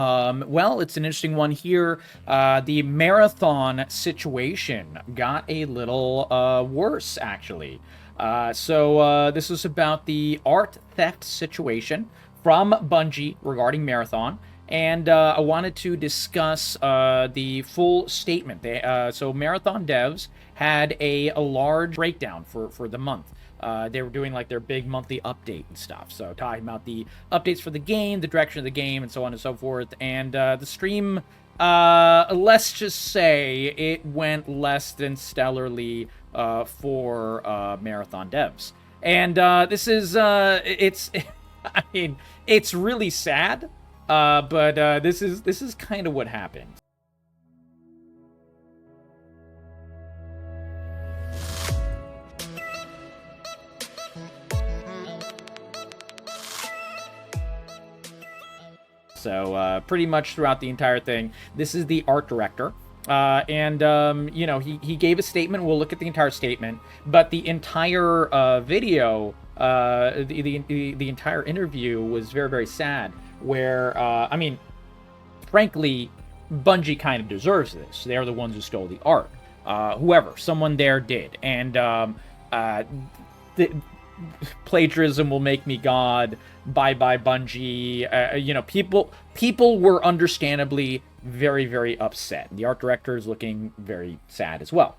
Well, it's an interesting one here. The marathon situation got a little worse, actually. This is about the art theft situation from Bungie regarding Marathon. And I wanted to discuss the full statement. So Marathon devs had a large breakdown for the month. They were doing like their big monthly update and stuff. So talking about the updates for the game, the direction of the game, and so on and so forth. And the stream, let's just say it went less than stellarly for Marathon devs. And this is, it's, I mean, it's really sad. But this is kind of what happened. So pretty much throughout the entire thing, this is the art director. You know, he gave a statement. We'll look at the entire statement, but the entire video, the entire interview was very, very sad. Where I mean, frankly, Bungie kind of deserves this. They're the ones who stole the art. Whoever, someone there did, and the plagiarism will make me God. Bye bye Bungie. You know, people were understandably very, very upset. The art director is looking very sad as well.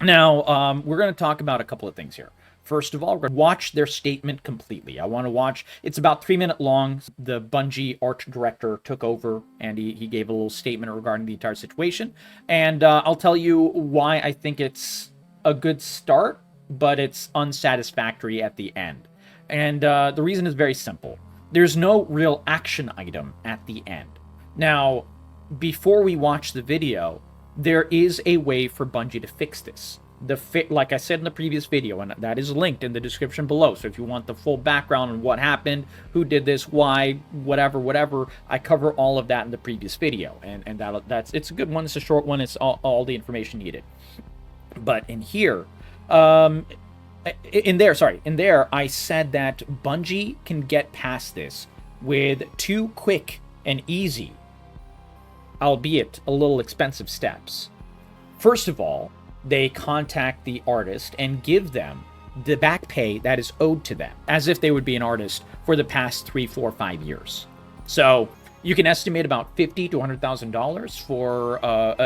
Now, we're going to talk about a couple of things here. First of all, we're going to watch their statement completely. I want to watch, it's about 3 minutes long. The Bungie art director took over and he gave a little statement regarding the entire situation. And I'll tell you why I think it's a good start, but it's unsatisfactory at the end. And the reason is very simple. There's no real action item at the end. Now, before we watch the video, there is a way for Bungie to fix this. Like I said in the previous video, and that is linked in the description below. So if you want the full background on what happened, who did this, why, whatever, I cover all of that in the previous video. And that's it's a good one. It's a short one. It's all the information needed. But in here, in there, I said that Bungie can get past this with 2 quick and easy, albeit a little expensive steps. First of all, they contact the artist and give them the back pay that is owed to them, as if they would be an artist for the past 3, 4, 5 years. So you can estimate about $50,000 to $100,000 for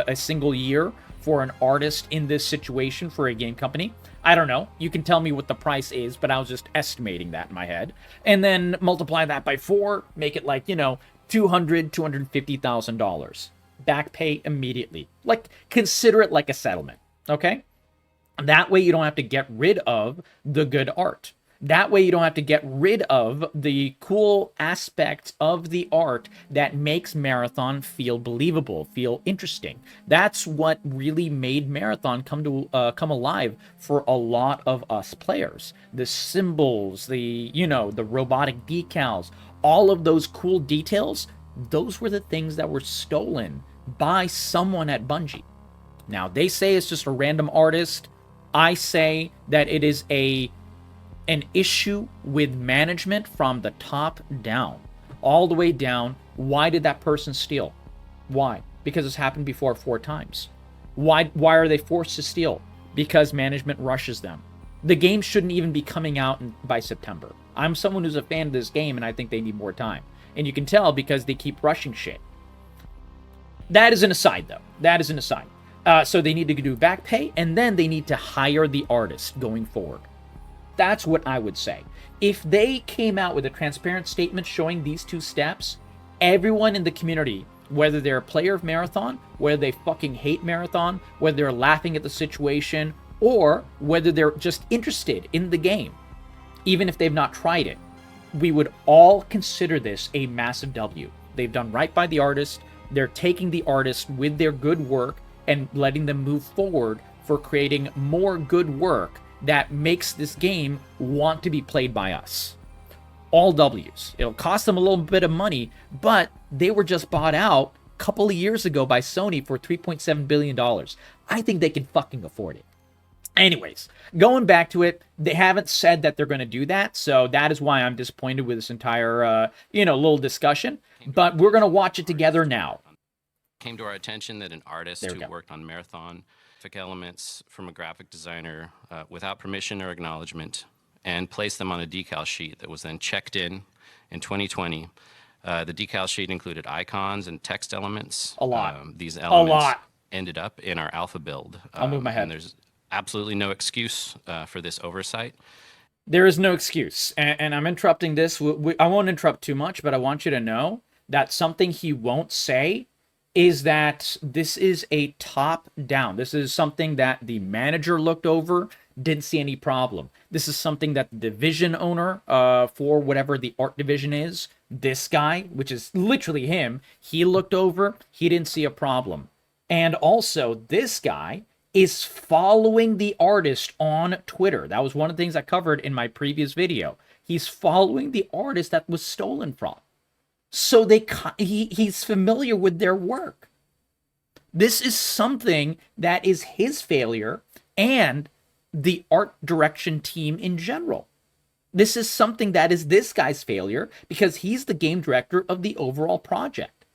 a single year for an artist in this situation for a game company. I don't know. You can tell me what the price is, but I was just estimating that in my head. And then multiply that by 4, make it like, you know, $200,000, $250,000. Back pay immediately. Like, consider it like a settlement. Okay? That way you don't have to get rid of the good art. That way you don't have to get rid of the cool aspects of the art that makes Marathon feel believable, feel interesting. That's what really made Marathon come alive for a lot of us players. The symbols, the robotic decals, all of those cool details, those were the things that were stolen by someone at Bungie. Now, they say it's just a random artist. I say that it is an issue with management from the top down, all the way down. Why did that person steal? Why? Because it's happened before 4 times. Why are they forced to steal? Because management rushes them. The game shouldn't even be coming out by September. I'm someone who's a fan of this game, and I think they need more time. And you can tell because they keep rushing shit. That is an aside, though. That is an aside. So they need to do back pay, and then they need to hire the artist going forward. That's what I would say. If they came out with a transparent statement showing these 2 steps, everyone in the community, whether they're a player of Marathon, whether they fucking hate Marathon, whether they're laughing at the situation, or whether they're just interested in the game, even if they've not tried it, we would all consider this a massive W. They've done right by the artist. They're taking the artist with their good work and letting them move forward for creating more good work that makes this game want to be played by us. All W's. It'll cost them a little bit of money, but they were just bought out a couple of years ago by Sony for $3.7 billion. I think they can fucking afford it. Anyways, going back to it, they haven't said that they're going to do that, so that is why I'm disappointed with this entire, little discussion. but we're going to watch it together now. Came to our attention that an artist who worked on Marathon took elements from a graphic designer without permission or acknowledgement and placed them on a decal sheet that was then checked in 2020. The decal sheet included icons and text elements. A lot. These elements A lot. ended up in our alpha build. I'll move my head. And there's absolutely no excuse for this oversight. There is no excuse. And I'm interrupting this. I won't interrupt too much, but I want you to know that something he won't say is that this is a top down. This is something that the manager looked over, didn't see any problem. This is something that the division owner for whatever the art division is, this guy, which is literally him, he looked over, he didn't see a problem. And also, this guy is following the artist on Twitter. That was one of the things I covered in my previous video. He's following the artist that was stolen from. So he's familiar with their work. This is something that is his failure and the art direction team in general. This is something that is this guy's failure because he's the game director of the overall project.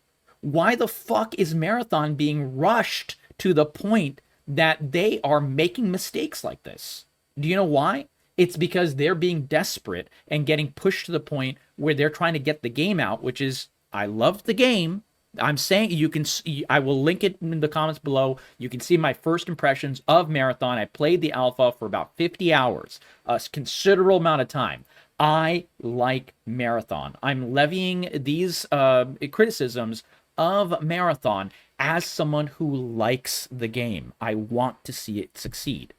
Why the fuck is Marathon being rushed to the point that they are making mistakes like this? Do you know why? It's because they're being desperate and getting pushed to the point where they're trying to get the game out, which is, I love the game. I'm saying you can see, I will link it in the comments below. You can see my first impressions of Marathon. I played the alpha for about 50 hours, a considerable amount of time. I like Marathon. I'm levying these criticisms of Marathon as someone who likes the game. I want to see it succeed.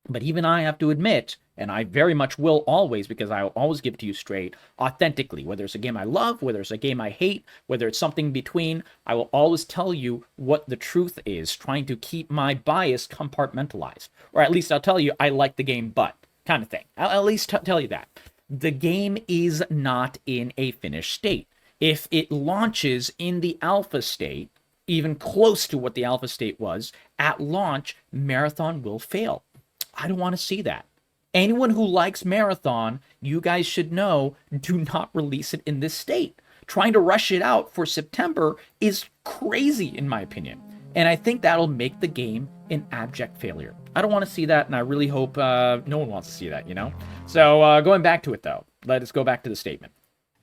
But even I have to admit, and I very much will always, because I will always give it to you straight, authentically, whether it's a game I love, whether it's a game I hate, whether it's something between, I will always tell you what the truth is, trying to keep my bias compartmentalized. Or at least I'll tell you, I like the game, but kind of thing. I'll at least tell you that. The game is not in a finished state. If it launches in the alpha state, even close to what the alpha state was, at launch, Marathon will fail. I don't want to see that. Anyone who likes Marathon, you guys should know, do not release it in this state. Trying to rush it out for September is crazy, in my opinion. And I think that'll make the game an abject failure. I don't want to see that, and I really hope no one wants to see that, you know? So going back to it, though, let us go back to the statement.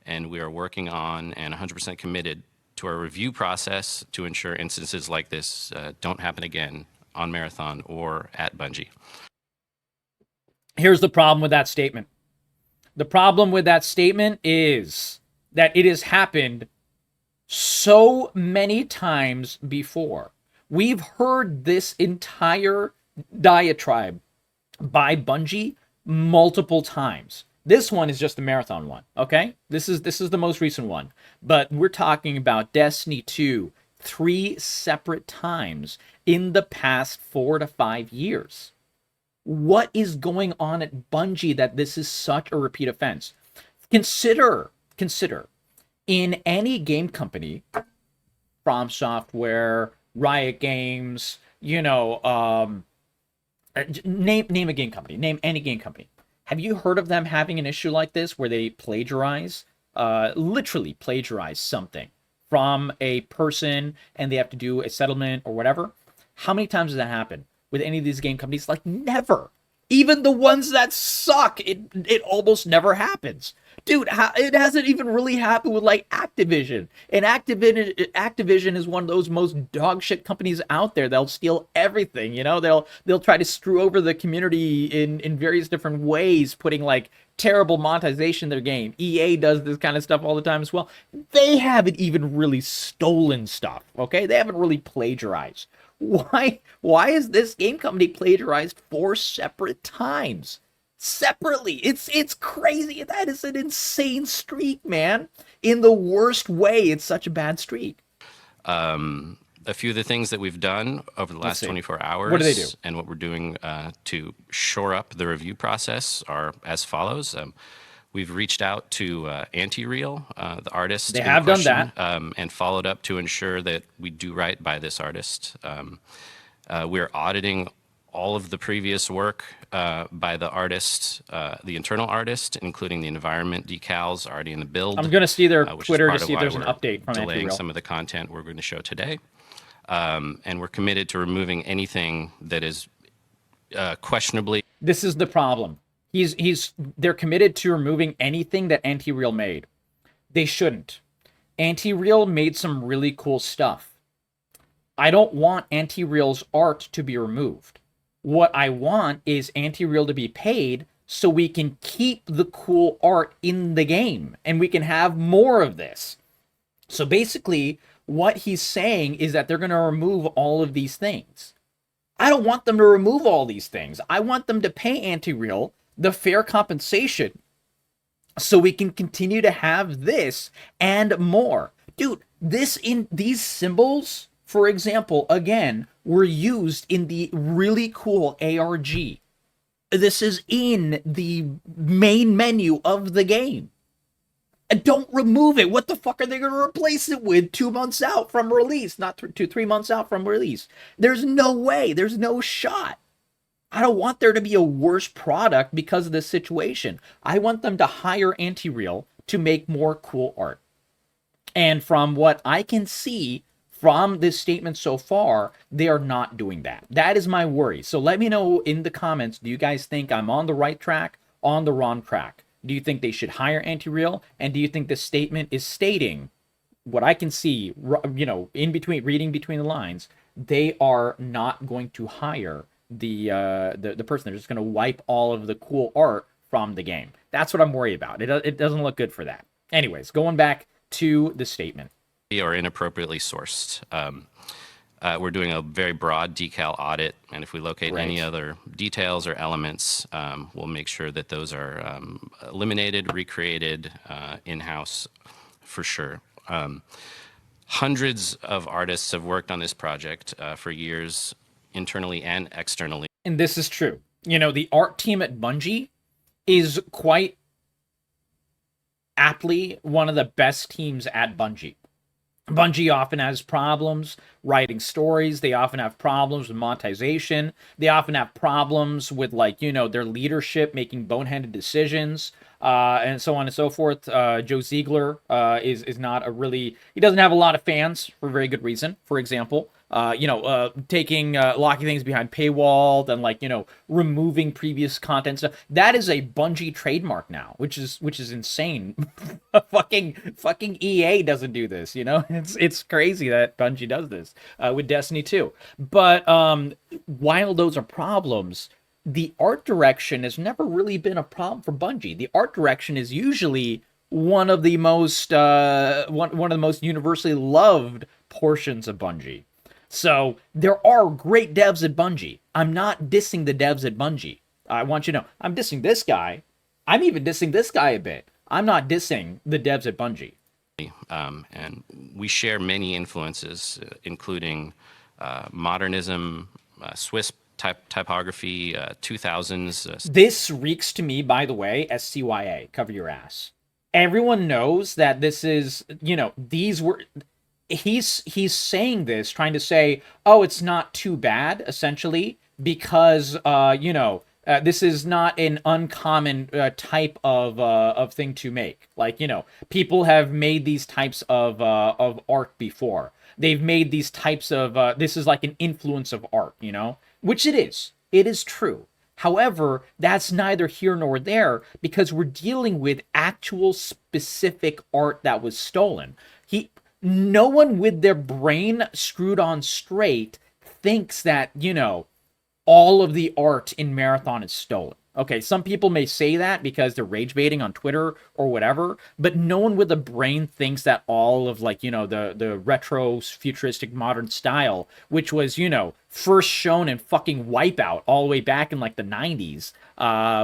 And we are working on and 100% committed to our review process to ensure instances like this don't happen again on Marathon or at Bungie. Here's the problem with that statement. The problem with that statement is that it has happened so many times before. We've heard this entire diatribe by Bungie multiple times. This one is just the Marathon one, okay? This is the most recent one. But we're talking about Destiny 2 3 separate times in the past 4 to 5 years. What is going on at Bungie that this is such a repeat offense? Consider, in any game company, From Software, Riot Games, you know, name a game company, name any game company. Have you heard of them having an issue like this where they plagiarize, literally plagiarize something from a person and they have to do a settlement or whatever? How many times does that happen with any of these game companies? Like, never. Even the ones that suck, it almost never happens. Dude, it hasn't even really happened with, like, Activision. And Activision is one of those most dog shit companies out there. They'll steal everything, you know? They'll try to screw over the community in various different ways, putting, like, terrible monetization in their game. EA does this kind of stuff all the time as well. They haven't even really stolen stuff, okay? They haven't really plagiarized. Why is this game company plagiarized 4 separate times? Separately. It's crazy. That is an insane streak, man. In the worst way, it's such a bad streak. A few of the things that we've done over the last 24 hours. What do they do? And what we're doing to shore up the review process are as follows. We've reached out to Anti-Real, the artist. They have done that. And followed up to ensure that we do right by this artist. We're auditing all of the previous work by the artist, the internal artist, including the environment decals already in the build. I'm going to see their which Twitter is to see if there's an update from delaying Anti-Real. some of the content we're going to show today. And we're committed to removing anything that is questionably. This is the problem. They're committed to removing anything that Anti-Real made. They shouldn't. Anti-Real made some really cool stuff. I don't want Anti-Real's art to be removed. What I want is Anti-Real to be paid so we can keep the cool art in the game and we can have more of this. So basically, what he's saying is that they're going to remove all of these things. I don't want them to remove all these things. I want them to pay Anti-Real the fair compensation so we can continue to have this and more. Dude, these symbols, for example, again, were used in the really cool ARG. This is in the main menu of the game. And don't remove it. What the fuck are they going to replace it with 2 months out from release? Not 3 months out from release. There's no way. There's no shot. I don't want there to be a worse product because of this situation. I want them to hire Anti-Real to make more cool art. And from what I can see from this statement so far, they are not doing that. That is my worry. So let me know in the comments, do you guys think I'm on the right track, on the wrong track? Do you think they should hire Anti-Real? And do you think this statement is stating what I can see, you know, in between, reading between the lines, they are not going to hire the person. They're just going to wipe all of the cool art from the game. That's what I'm worried about. It doesn't look good for that. Anyways, going back to the statement. Or inappropriately sourced. We're doing a very broad decal audit, and if we locate any other details or elements, we'll make sure that those are eliminated, recreated in-house for sure. Hundreds of artists have worked on this project for years, internally and externally. And this is true. You know, the art team at Bungie is quite aptly one of the best teams at Bungie. Bungie often has problems writing stories. They often have problems with monetization. They often have problems with, like, you know, their leadership making boneheaded decisions, and so on and so forth. Joe Ziegler is not a really... He doesn't have a lot of fans for very good reason. For example, taking locking things behind paywall, then, like, you know, removing previous content stuff. That is a Bungie trademark now, which is insane. fucking EA doesn't do this, you know. It's crazy that Bungie does this with Destiny 2. But while those are problems, the art direction has never really been a problem for Bungie. The art direction is usually one of the most one of the most universally loved portions of Bungie. So there are great devs at Bungie. I'm not dissing the devs at Bungie. I want you to know, I'm dissing this guy. I'm even dissing this guy a bit. I'm not dissing the devs at Bungie. And we share many influences, including modernism, Swiss typography, 2000s. This reeks to me, by the way, as CYA. Cover your ass. Everyone knows that this is, you know, these were... He's saying this, trying to say, oh, it's not too bad, essentially, because, this is not an uncommon type of thing to make. Like, you know, people have made these types of art before. They've made these types of, this is like an influence of art, you know? Which it is. It is true. However, that's neither here nor there, because we're dealing with actual specific art that was stolen. No one with their brain screwed on straight thinks that, you know, all of the art in Marathon is stolen. Okay, some people may say that because they're rage baiting on Twitter or whatever, but no one with a brain thinks that all of, like, you know, the retro, futuristic, modern style, which was, you know, first shown in fucking Wipeout all the way back in, like, the 90s,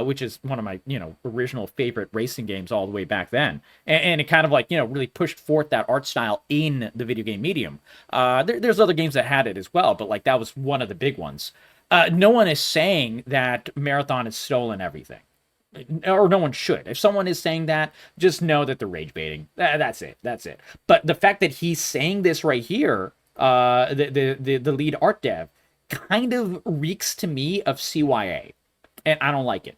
which is one of my, you know, original favorite racing games all the way back then. And it kind of, like, you know, really pushed forth that art style in the video game medium. There's other games that had it as well, but, like, that was one of the big ones. No one is saying that Marathon has stolen everything. Or no one should. If someone is saying that, just know that they're rage baiting. That's it. That's it. But the fact that he's saying this right here, the lead art dev, kind of reeks to me of CYA, and I don't like it.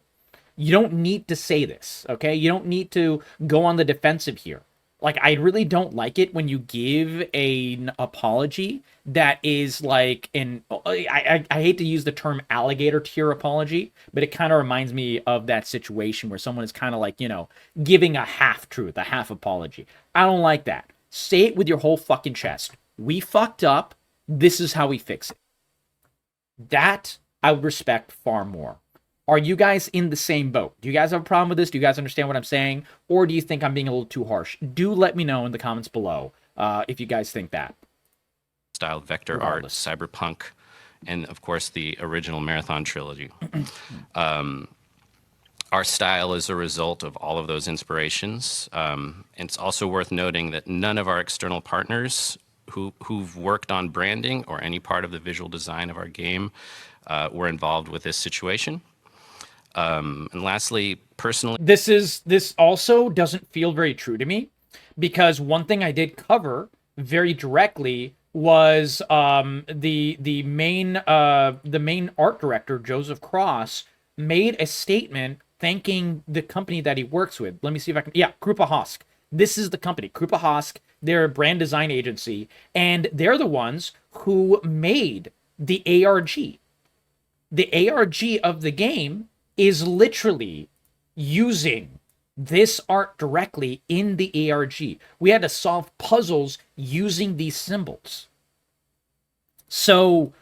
You don't need to say this, okay? You don't need to go on the defensive here. Like, I really don't like it when you give an apology that is like I hate to use the term alligator tier apology, but it kind of reminds me of that situation where someone is kind of like, you know, giving a half truth, a half apology. I don't like that. Say it with your whole fucking chest. We fucked up. This is how we fix it. That I would respect far more. Are you guys in the same boat? Do you guys have a problem with this? Do you guys understand what I'm saying? Or do you think I'm being a little too harsh? Do let me know in the comments below if you guys think that. Style vector art, cyberpunk, and of course the original Marathon trilogy. Our style is a result of all of those inspirations. And it's also worth noting that none of our external partners who've worked on branding or any part of the visual design of our game were involved with this situation. And lastly, personally, this also doesn't feel very true to me, because one thing I did cover very directly was the main art director, Joseph Cross, made a statement thanking the company that he works with. Let me see if I can. Yeah, Krupa Hosk. This is the company, Krupa Hosk. They're a brand design agency, and they're the ones who made the ARG. The ARG of the game is literally using this art directly in the ARG. We had to solve puzzles using these symbols. So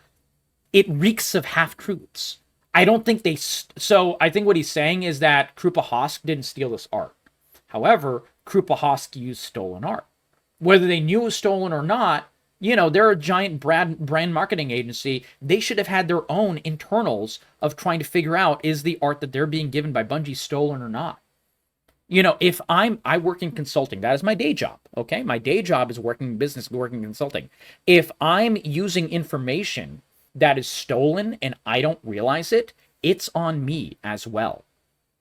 it reeks of half-truths. I don't think they... So I think what he's saying is that Krupa Hosk didn't steal this art. However, Krupa Hosk used stolen art. Whether they knew it was stolen or not, you know, they're a giant brand marketing agency. They should have had their own internals of trying to figure out, is the art that they're being given by Bungie stolen or not? You know, if I work in consulting, that is my day job, okay? My day job is working in business, working in consulting. If I'm using information that is stolen and I don't realize it, it's on me as well.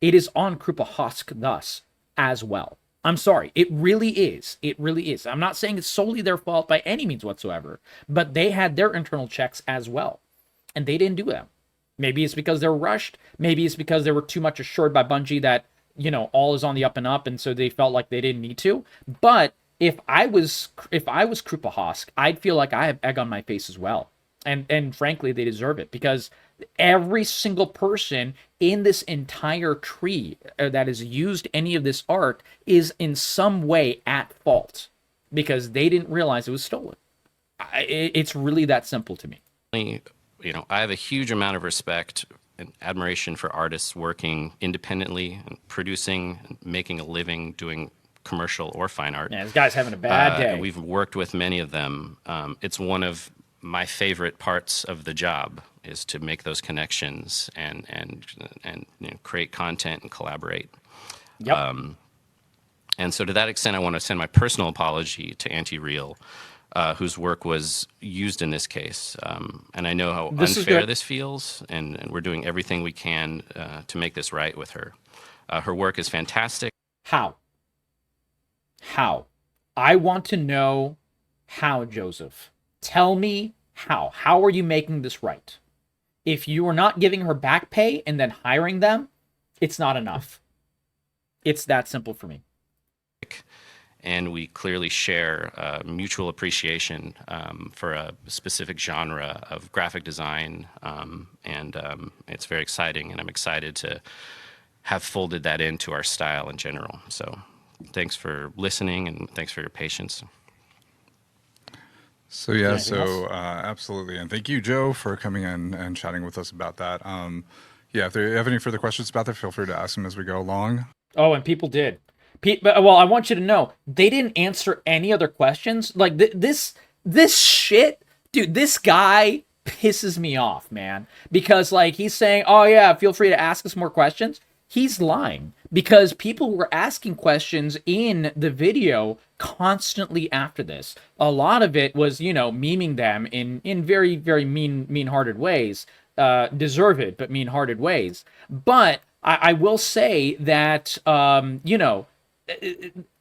It is on Krupa Hosk thus as well. I'm sorry, it really is. It really is. I'm not saying it's solely their fault by any means whatsoever, but they had their internal checks as well, and they didn't do them. Maybe it's because they're rushed. Maybe it's because they were too much assured by Bungie that, you know, all is on the up and up, and so they felt like they didn't need to. But if I was Krupa Hosk, I'd feel like I have egg on my face as well. And frankly, they deserve it, because every single person in this entire tree that has used any of this art is in some way at fault, because they didn't realize it was stolen. It's really that simple to me. You know, I have a huge amount of respect and admiration for artists working independently and producing and making a living doing commercial or fine art. Yeah, this guy's having a bad day. We've worked with many of them. It's one of my favorite parts of the job, is to make those connections and you know, create content and collaborate. Yep. And so to that extent, I want to send my personal apology to Anti-Real, whose work was used in this case. And I know how unfair this feels, and we're doing everything we can to make this right with her. Her work is fantastic. How? I want to know how, Joseph. Tell me how. How are you making this right? If you are not giving her back pay and then hiring them, it's not enough. It's that simple for me. And we clearly share mutual appreciation for a specific genre of graphic design. And it's very exciting, and I'm excited to have folded that into our style in general. So thanks for listening, and thanks for your patience. So yeah, absolutely, and thank you, Joe, for coming in and chatting with us about that. Yeah, if you have any further questions about that, feel free to ask them as we go along. Oh, and people did. Well, I want you to know, they didn't answer any other questions. Like, this shit, dude, this guy pisses me off, man. Because, like, he's saying, oh, yeah, feel free to ask us more questions. He's lying, because people were asking questions in the video constantly after this. A lot of it was, you know, memeing them in very, very mean-hearted ways. Deserved, but mean-hearted ways. But I will say that, you know,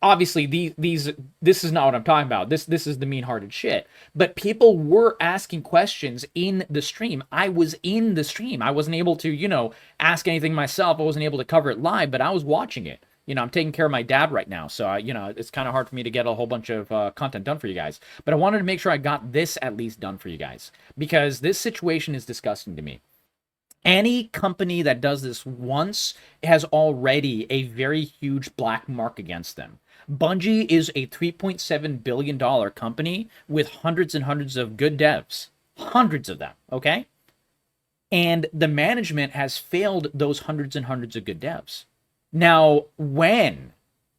obviously this is not what I'm talking about. This is the mean-hearted shit. But people were asking questions in the stream. I was in the stream. I wasn't able to, ask anything myself. I wasn't able to cover it live, but I was watching it. I'm taking care of my dad right now, so it's kind of hard for me to get a whole bunch of content done for you guys. But I wanted to make sure I got this at least done for you guys, because this situation is disgusting to me. Any company that does this once has already a very huge black mark against them. Bungie is a $3.7 billion company with hundreds and hundreds of good devs. Hundreds of them, okay? And the management has failed those hundreds and hundreds of good devs. Now, when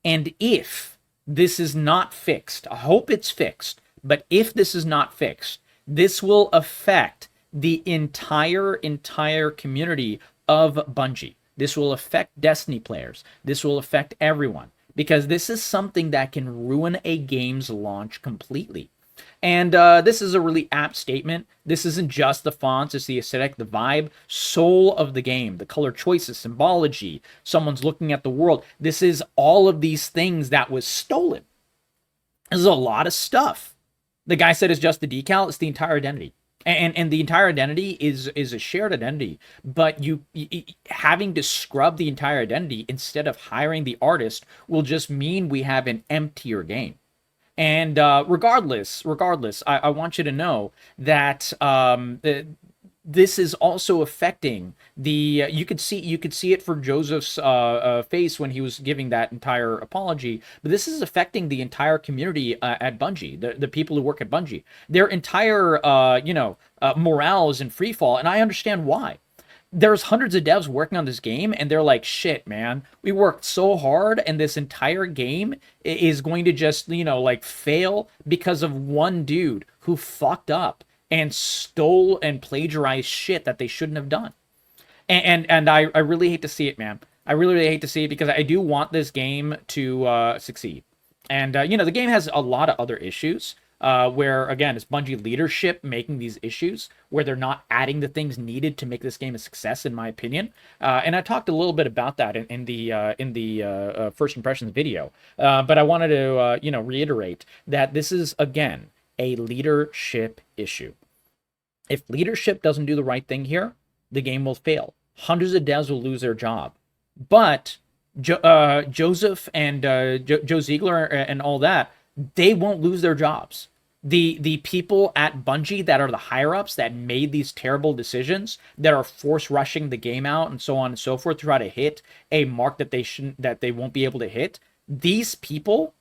and if this is not fixed, I hope it's fixed, but if this is not fixed, this will affect the entire community of Bungie. This will affect Destiny players. This will affect everyone, because this is something that can ruin a game's launch completely. And this is a really apt statement. This isn't just the fonts, it's the aesthetic, the vibe, soul of the game, the color choices, symbology, someone's looking at the world. This is all of these things that was stolen. This is a lot of stuff. The guy said it's just the decal, it's the entire identity. And the entire identity is a shared identity, but you having to scrub the entire identity instead of hiring the artist will just mean we have an emptier game. And regardless, I want you to know that this is also affecting the. You could see it for Joseph's face when he was giving that entire apology. But this is affecting the entire community at Bungie, the people who work at Bungie. Their entire morale is in free fall, and I understand why. There's hundreds of devs working on this game, and they're like, shit, man, we worked so hard, and this entire game is going to just, fail because of one dude who fucked up and stole and plagiarized shit that they shouldn't have done. And I really hate to see it, man. I really, really hate to see it, because I do want this game to succeed. And, the game has a lot of other issues. Where, again, it's Bungie leadership making these issues, where they're not adding the things needed to make this game a success, in my opinion. And I talked a little bit about that in the first impressions video. But I wanted to, reiterate that this is, again, a leadership issue. If leadership doesn't do the right thing here, the game will fail. Hundreds of devs will lose their job. But Joseph and Joe Ziegler and all that, they won't lose their jobs. The people at Bungie that are the higher-ups that made these terrible decisions, that are force rushing the game out and so on and so forth to try to hit a mark that they won't be able to hit, these people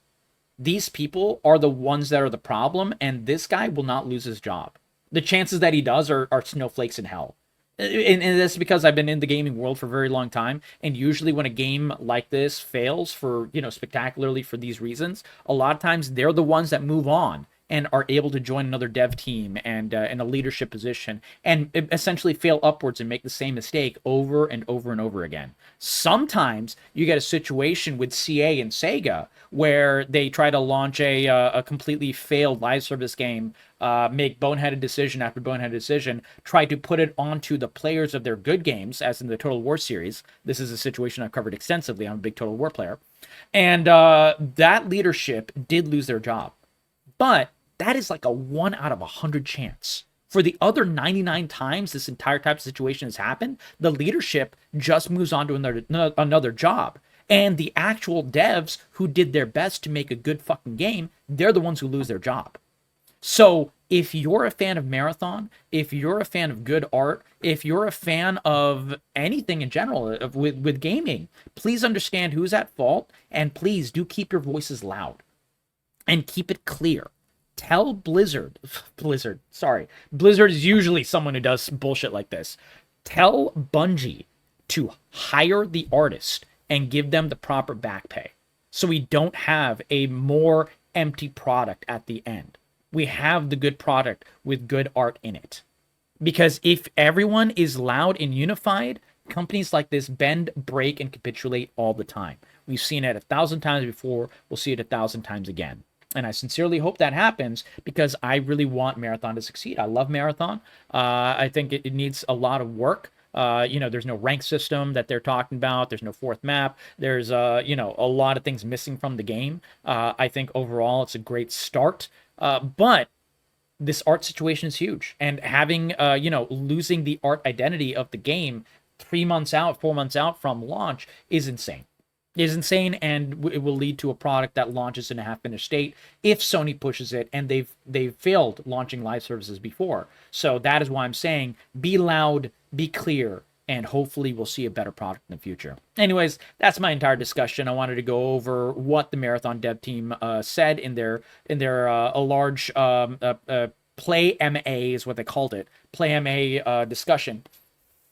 are the ones that are the problem, and this guy will not lose his job. The chances that he does are snowflakes in hell. And that's because I've been in the gaming world for a very long time, and usually when a game like this fails for, spectacularly for these reasons, a lot of times they're the ones that move on and are able to join another dev team and in a leadership position and essentially fail upwards and make the same mistake over and over and over again. Sometimes you get a situation with CA and Sega where they try to launch a completely failed live service game, make boneheaded decision after boneheaded decision, try to put it onto the players of their good games, as in the Total War series. This is a situation I've covered extensively. I'm a big Total War player. And that leadership did lose their job. But that is like a 1 out of 100 chance. For the other 99 times this entire type of situation has happened, the leadership just moves on to another job. And the actual devs who did their best to make a good fucking game, they're the ones who lose their job. So if you're a fan of Marathon, if you're a fan of good art, if you're a fan of anything in general with gaming, please understand who's at fault, and please do keep your voices loud and keep it clear. Tell Blizzard is usually someone who does bullshit like this. Tell Bungie to hire the artist and give them the proper back pay, so we don't have a more empty product at the end. We have the good product with good art in it. Because if everyone is loud and unified, companies like this bend, break, and capitulate all the time. We've seen it 1,000 times before. We'll see it 1,000 times again. And I sincerely hope that happens, because I really want Marathon to succeed. I love Marathon. I think it needs a lot of work. There's no rank system that they're talking about. There's no fourth map. There's, a lot of things missing from the game. I think overall it's a great start. But this art situation is huge. And having, losing the art identity of the game 3 months out, 4 months out from launch is insane. It is insane, and it will lead to a product that launches in a half-finished state if Sony pushes it, and they've failed launching live services before. So that is why I'm saying be loud, be clear, and hopefully we'll see a better product in the future. Anyways, that's my entire discussion. I wanted to go over what the Marathon dev team said in their a large Play MA is what they called it, Play MA discussion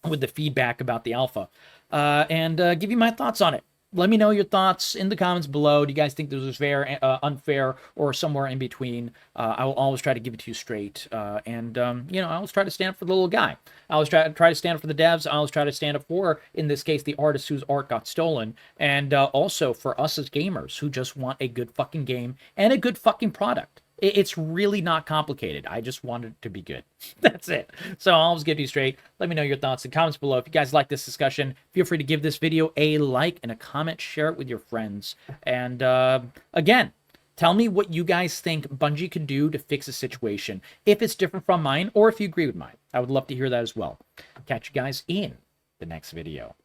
with the feedback about the alpha, and give you my thoughts on it. Let me know your thoughts in the comments below. Do you guys think this was fair, unfair, or somewhere in between? I will always try to give it to you straight. I always try to stand up for the little guy. I always try to stand up for the devs. I always try to stand up for, in this case, the artist whose art got stolen. And also for us as gamers who just want a good fucking game and a good fucking product. It's really not complicated. I just want it to be good. That's it. So I'll always give you straight. Let me know your thoughts in the comments below. If you guys like this discussion, feel free to give this video a like and a comment. Share it with your friends. And again, tell me what you guys think Bungie could do to fix the situation. If it's different from mine or if you agree with mine. I would love to hear that as well. Catch you guys in the next video.